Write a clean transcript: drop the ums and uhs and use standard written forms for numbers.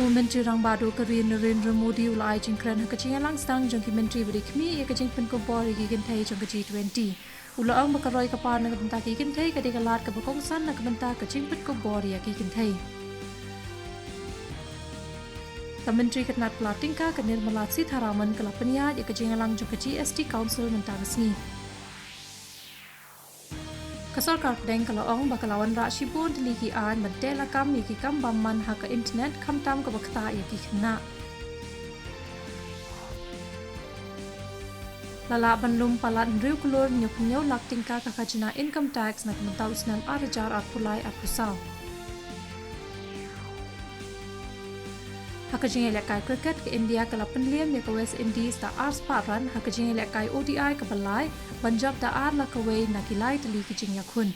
Menteri Rang Badu Korean Narendra Modi ulai jingkran hakaching lang stang jangki menteri beri kami yakaching pen Khubor gigan thai jang G20 ulang bakaroi kapar na kabenta gigan thai kadigalat ka bakongsan na kabenta kaching pen Khubor gigan thai Menteri Ketnat Pelatingka Kanir Melasi Tharaman Kelapanya yakaching lang jang ST Council Mynta resmi Kasorkar pedeng kalaong bakalawan raksi pun teliki an berdela kam yaki kam baman haka internet kam tam ke bakta yaki kena. Lala banlum palat nriu kulur nyok lak tingka kakajina income tax nak mentau senam arajar pulai pusau. Hakajing elekai cricket ke India kalapan liam ya ke West Indies da ars paran hakajing elekai ODI ke Balai Punjab da ar la kawai nakilai teli kijing yakun.